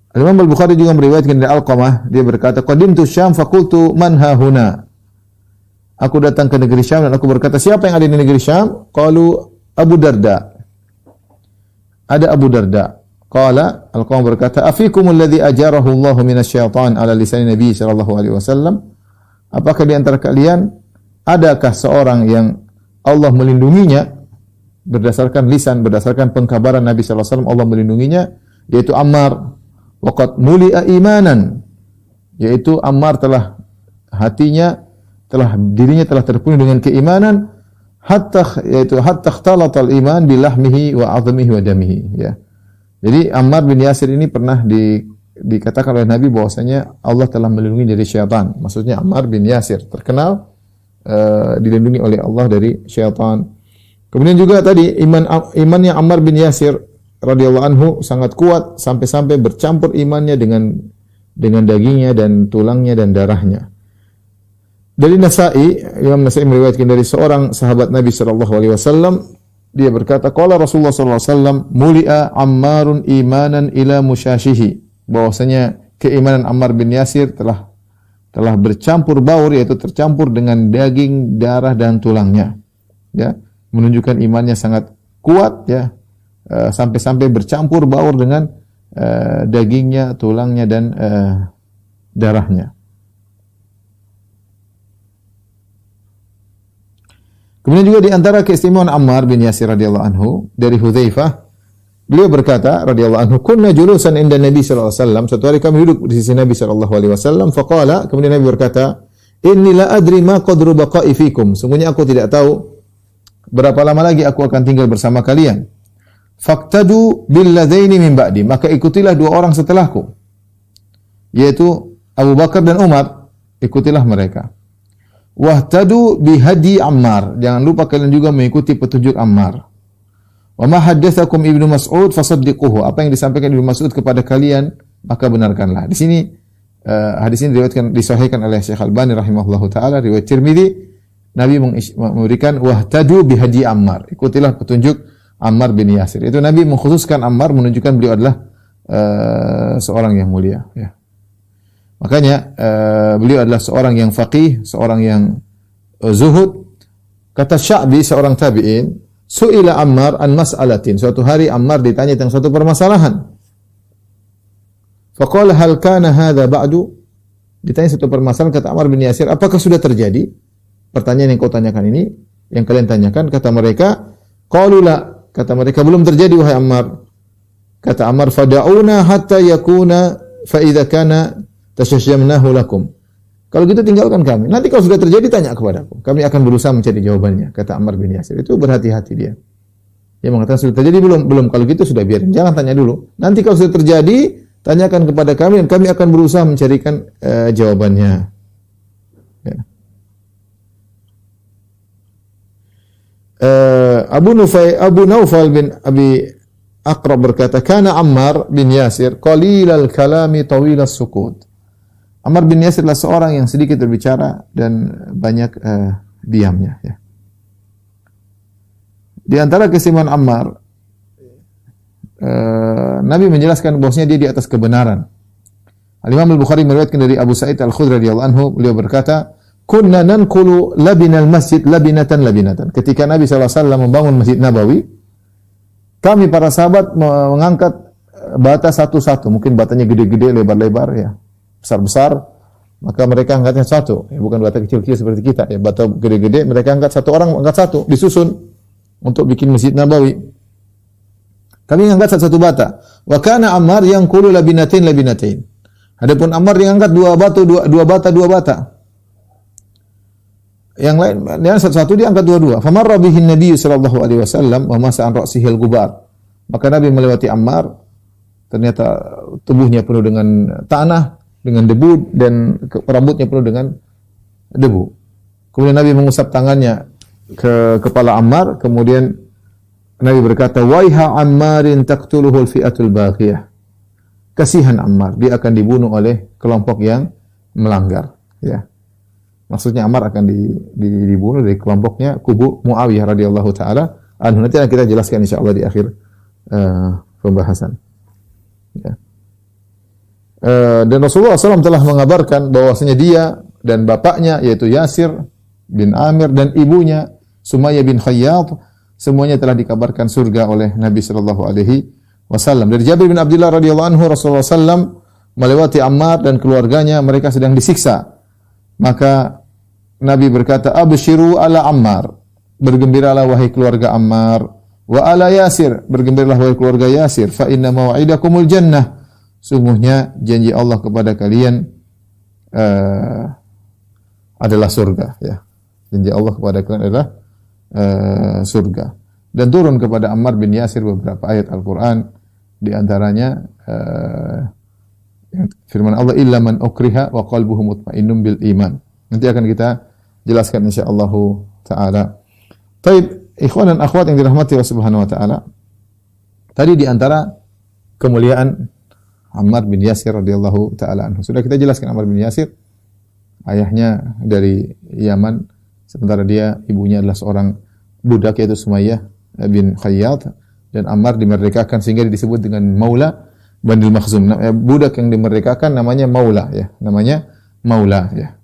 Imam Al-Bukhari juga meriwayatkan dari Alqamah, dia berkata, "Qadimtu Syam faqultu man ha huna?" Aku datang ke negeri Syam dan aku berkata, "Siapa yang ada di negeri Syam?" Qalu Abu Darda. Ada Abu Darda. Qala, Alqamah berkata, "Afikumul ladzi ajarahu Allahu minasyaitan ala lisan Nabi sallallahu alaihi wasallam?" Apakah di antara kalian adakah seorang yang Allah melindunginya berdasarkan lisan, berdasarkan pengkabaran Nabi sallallahu alaihi wasallam Allah melindunginya, yaitu Ammar. Waqad muli'a imanan, yaitu Ammar telah dirinya telah terpenuhi dengan keimanan, hatta ikhtalatal iman bilahmihi wa 'azmihi wa damihi, ya. Jadi Ammar bin Yasir ini pernah dikatakan oleh Nabi bahwasanya Allah telah melindungi dari syaitan. Maksudnya Ammar bin Yasir terkenal dilindungi oleh Allah dari syaitan. Kemudian juga tadi imannya Ammar bin Yasir radhiyallahu anhu sangat kuat sampai-sampai bercampur imannya dengan dagingnya dan tulangnya dan darahnya. Dari Nasa'i, Imam Nasa'i meriwayatkan dari seorang sahabat Nabi sallallahu alaihi wasallam, dia berkata, qala Rasulullah sallallahu alaihi wasallam, muli'a Ammarun imanan ila musyashihi, bahwasanya keimanan Ammar bin Yasir telah bercampur baur, yaitu tercampur dengan daging, darah dan tulangnya. Ya, menunjukkan imannya sangat kuat, ya. Sampai-sampai bercampur baur dengan dagingnya, tulangnya dan darahnya. Kemudian juga di antara keistimewaan Ammar bin Yasir radhiyallahu anhu dari Hudzaifah, beliau berkata radhiyallahu anhu, "Kunna julusan inda Nabi sallallahu alaihi wasallam." Suatu hari kami duduk di sisi Nabi sallallahu alaihi wasallam, faqala, kemudian Nabi berkata, "Inni la adri ma qadru baqa'i fikum." Sungguhnya aku tidak tahu berapa lama lagi aku akan tinggal bersama kalian. Faqtadu bil ladaini min ba'di, maka ikutilah dua orang setelahku, yaitu Abu Bakar dan Umar, ikutilah mereka. Wahtadu bi hadi Ammar, jangan lupa kalian juga mengikuti petunjuk Ammar. Wa ma haddatsakum Ibnu Mas'ud fasaddiquhu, apa yang disampaikan Ibnu Mas'ud kepada kalian maka benarkanlah. Di sini hadis ini diriwayatkan, disahihkan oleh Syekh Albani rahimahullahu taala, riwayat Tirmizi, Nabi memberikan wahtadu bi hadi Ammar, ikutilah petunjuk Ammar bin Yasir. Itu Nabi mengkhususkan Ammar, menunjukkan beliau adalah seorang yang mulia, ya. Makanya beliau adalah seorang yang faqih, seorang yang zuhud. Kata Sya'bi, seorang tabi'in, su'ila Ammar an mas'alatin. Suatu hari Ammar ditanya tentang suatu permasalahan. Faqala hal kana hadza ba'du? Ditanya satu permasalahan, kata Ammar bin Yasir, apakah sudah terjadi pertanyaan yang kau tanyakan ini, yang kalian tanyakan? Kata mereka, qalu la. Kata mereka, belum terjadi wahai Ammar. Kata Ammar, fada'una hatta yakuna fa idza kana tashajjamnahu lakum. Kalau gitu tinggalkan kami. Nanti kalau sudah terjadi tanya kepadaku. Kami akan berusaha mencari jawabannya, kata Ammar bin Yasir. Itu berhati-hati dia. Dia mengatakan sudah terjadi belum? Belum. Kalau gitu sudah biarin. Jangan tanya dulu. Nanti kalau sudah terjadi, tanyakan kepada kami dan kami akan berusaha mencarikan jawabannya. Ya. Abu Naufal bin Abi Aqrab berkata, kana Ammar bin Yasir qalilal kalami tawilas sukut. Ammar bin Yasir adalah seorang yang sedikit berbicara dan banyak diamnya, ya. Di antara keistimewaan Ammar, Nabi menjelaskan bahwasanya dia di atas kebenaran. Al-Imam Al-Bukhari meriwayatkan dari Abu Sa'id Al-Khudri radhiyallahu anhu, beliau berkata, kunna nanqulu labinal masjid labinatan. Ketika Nabi SAW membangun Masjid Nabawi, kami para sahabat mengangkat bata satu-satu. Mungkin batanya gede-gede, lebar-lebar, ya, besar-besar. Maka mereka angkatnya satu. Ya, bukan bata kecil-kecil seperti kita. Ya, bata gede-gede, mereka angkat satu orang, angkat satu. Disusun untuk bikin Masjid Nabawi. Kami angkat satu bata. Wa kana Ammar yang qulu labinatain. Adapun Ammar yang angkat dua bata. Yang lain, yang satu-satu dia angkat dua-dua. Famarra bihin Nabi sallallahu alaihi wasallam wa masa'an ra'sihil gubar. Maka Nabi melewati Ammar, ternyata tubuhnya penuh dengan tanah, dengan debu, dan rambutnya penuh dengan debu. Kemudian Nabi mengusap tangannya ke kepala Ammar, kemudian Nabi berkata, "Waiha Ammarin taqtuluhul fi'atul baghiyah." Kasihan Ammar, dia akan dibunuh oleh kelompok yang melanggar, ya. Maksudnya Ammar akan dibunuh dari kelompoknya kubu Muawiyah radhiyallahu taala anhu. Nanti akan kita jelaskan insyaallah di akhir pembahasan. Ya. Dan Rasulullah SAW telah mengabarkan bahwasanya dia dan bapaknya yaitu Yasir bin Amir dan ibunya Sumayyah bin Khayyat semuanya telah dikabarkan surga oleh Nabi sallallahu alaihi wasallam. Dari Jabir bin Abdullah radhiyallahu anhu, Rasulullah SAW melewati Ammar dan keluarganya, mereka sedang disiksa. Maka Nabi berkata, "Abshiru ala Ammar." Bergembiralah wahai keluarga Ammar. Wa ala Yasir, bergembiralah wahai keluarga Yasir, fa inna mau'idakumul jannah. Sungguhnya janji Allah kepada kalian adalah surga, ya. Janji Allah kepada kalian adalah surga. Dan turun kepada Ammar bin Yasir beberapa ayat Al-Qur'an, di antaranya firman Allah, illa man ukriha wa qalbuhu mutmainnun bil iman. Nanti akan kita jelaskan insyaallah taala. Baik, ikhwan dan akhwat yang dirahmati Allah Subhanahu wa taala. Tadi di antara kemuliaan Ammar bin Yasir radhiyallahu taala anhu. Sudah kita jelaskan Ammar bin Yasir, ayahnya dari Yaman, sementara ibunya adalah seorang budak yaitu Sumayyah bin Khayyat, dan Ammar dimerdekakan sehingga disebut dengan Maula Banil Makhzum. Budak yang dimerdekakan namanya Maula, ya. Namanya Maula, ya.